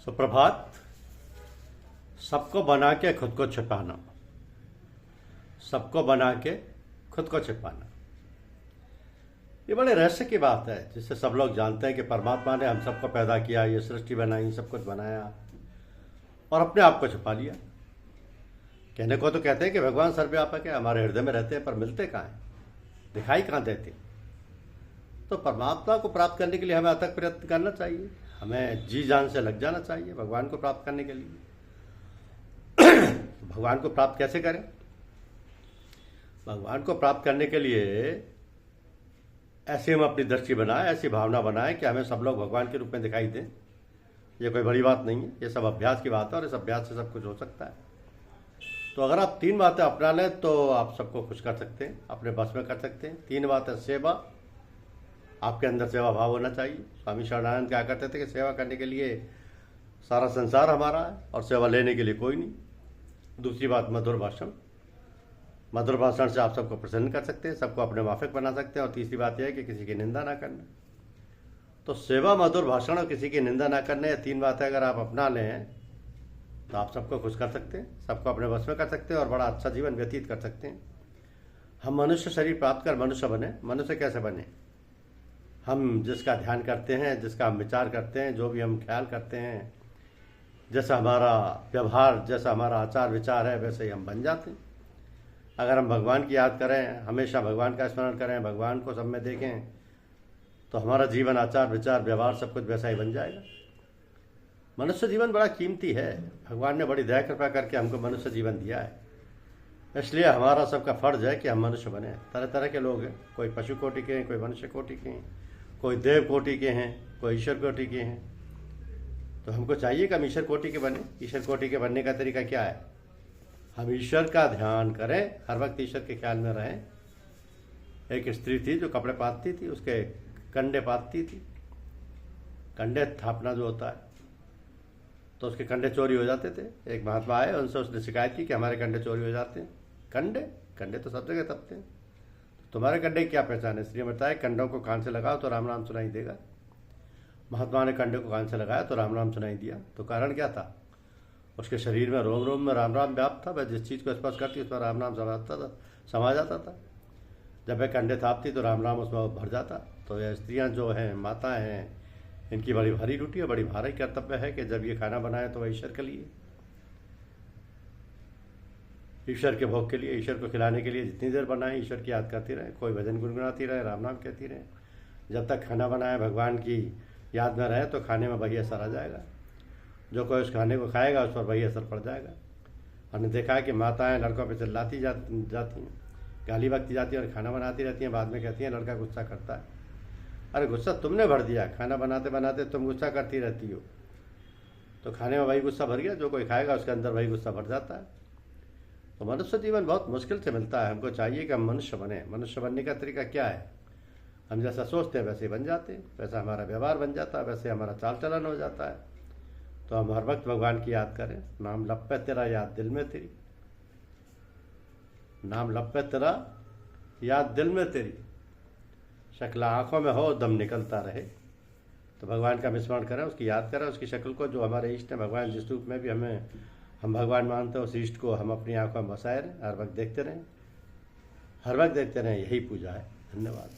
सुप्रभात। सबको बना के खुद को छिपाना, सबको बना के खुद को छिपाना, ये बड़े रहस्य की बात है, जिससे सब लोग जानते हैं कि परमात्मा ने हम सबको पैदा किया, ये सृष्टि बनाई, सब कुछ बनाया और अपने आप को छुपा लिया। कहने को तो कहते हैं कि भगवान सर्वव्यापक है, हमारे हृदय में रहते हैं, पर मिलते कहाँ हैं, दिखाई कहाँ देते। तो परमात्मा को प्राप्त करने के लिए हमें अथक प्रयत्न करना चाहिए, हमें जी जान से लग जाना चाहिए भगवान को प्राप्त करने के लिए। भगवान को प्राप्त कैसे करें? भगवान को प्राप्त करने के लिए ऐसे हम अपनी दृष्टि बनाएं, ऐसी भावना बनाएं कि हमें सब लोग भगवान के रूप में दिखाई दें। ये कोई बड़ी बात नहीं है, ये सब अभ्यास की बात है और इस अभ्यास से सब कुछ हो सकता है। तो अगर आप 3 बातें अपना लें तो आप सबको खुश कर सकते हैं, अपने बस में कर सकते हैं। 3 बातें: सेवा, आपके अंदर सेवा भाव होना चाहिए। स्वामी शरणानंद क्या करते थे कि सेवा करने के लिए सारा संसार हमारा है और सेवा लेने के लिए कोई नहीं। दूसरी बात मधुर भाषण, मधुर भाषण से आप सबको प्रसन्न कर सकते हैं, सबको अपने माफिक बना सकते हैं। और तीसरी बात यह है कि किसी की निंदा ना करना। तो सेवा, मधुर भाषण और किसी की निंदा ना करने, ये 3 बातें अगर आप अपना लें तो आप सबको खुश कर सकते हैं, सबको अपने वश में कर सकते हैं और बड़ा अच्छा जीवन व्यतीत कर सकते हैं। हम मनुष्य शरीर प्राप्त कर मनुष्य बने। मनुष्य कैसे बने? हम जिसका ध्यान करते हैं, जिसका हम विचार करते हैं, जो भी हम ख्याल करते हैं, जैसा हमारा व्यवहार, जैसा हमारा आचार विचार है, वैसे ही हम बन जाते हैं। अगर हम भगवान की याद करें, हमेशा भगवान का स्मरण करें, भगवान को सब में देखें, तो हमारा जीवन, आचार विचार, व्यवहार सब कुछ वैसा ही बन जाएगा। मनुष्य जीवन बड़ा कीमती है, भगवान ने बड़ी दया कृपा करके हमको मनुष्य जीवन दिया है। इसलिए हमारा सबका फर्ज है कि हम मनुष्य बने। तरह तरह के लोग हैं, कोई पशु कोटि के हैं, कोई मनुष्य कोटि के हैं, कोई देव कोटि के हैं, कोई ईश्वर कोटि के हैं। तो हमको चाहिए कि हम ईश्वर कोटि के बने। ईश्वर कोटि के बनने का तरीका क्या है? हम ईश्वर का ध्यान करें, हर वक्त ईश्वर के ख्याल में रहें। एक स्त्री थी जो कपड़े पातती थी, उसके कंडे पातती थी। कंडे थापना जो होता है, तो उसके कंडे चोरी हो जाते थे। एक महात्मा आए, उनसे उसने शिकायत की कि हमारे कंडे चोरी हो जाते हैं। कंडे कंडे तो सब जगह तपते हैं, तुम्हारे कंडे की क्या पहचान है? इसलिए बताया, कंडों को कान से लगाओ तो राम राम सुनाई देगा। महात्मा ने कंडे को कान से लगाया तो राम राम सुनाई दिया। तो कारण क्या था? उसके शरीर में रोम रोम में राम राम व्याप्त था। वह जिस चीज़ को स्पर्श करती उसमें राम राम समा जाता था। जब वह कंडे थापती तो राम राम उसमें भर जाता। तो यह स्त्रियाँ जो हैं, माताएँ हैं, इनकी बड़ी भारी ड्यूटी है, बड़ी भारी कर्तव्य है कि जब ये खाना बनाए तो वह ईश्वर के लिए, ईश्वर के भोग के लिए, ईश्वर को खिलाने के लिए जितनी देर बनाए ईश्वर की याद करती रहे, कोई भजन गुनगुनाती रहे, राम नाम कहती रहे। जब तक खाना बनाए भगवान की याद में रहे तो खाने में वही असर आ जाएगा। जो कोई उस खाने को खाएगा उस पर वही असर पड़ जाएगा। हमने देखा है कि माताएं लड़कों पर चिल्लाती जाती हैं, गाली बकती जाती हैं और खाना बनाती रहती हैं। बाद में कहती हैं लड़का गुस्सा करता है। अरे गुस्सा तुमने भर दिया, खाना बनाते बनाते तुम गुस्सा करती रहती हो, तो खाने में वही गुस्सा भर गया। जो कोई खाएगा उसके अंदर वही गुस्सा भर जाता है। तो मनुष्य जीवन बहुत मुश्किल से मिलता है। हमको चाहिए कि हम मनुष्य बने। मनुष्य बनने का तरीका क्या है? हम जैसा सोचते हैं वैसे ही बन जाते हैं, वैसा हमारा व्यवहार बन जाता है, वैसे हमारा चाल चलन हो जाता है। तो हम हर वक्त भगवान की याद करें। नाम लपे तेरा, याद दिल में तेरी। नाम लपे तेरा, याद दिल में तेरी। शक्ल आंखों में हो, दम निकलता रहे। तो भगवान का विस्मरण करें, उसकी याद करें, उसकी शक्ल को, जो हमारे इष्ट है। भगवान जिस रूप में भी हम भगवान मानते हैं, उस इष्ट को हम अपनी आंखों में बसाए रहें, हर वक्त देखते रहें, हर वक्त देखते रहें। यही पूजा है। धन्यवाद।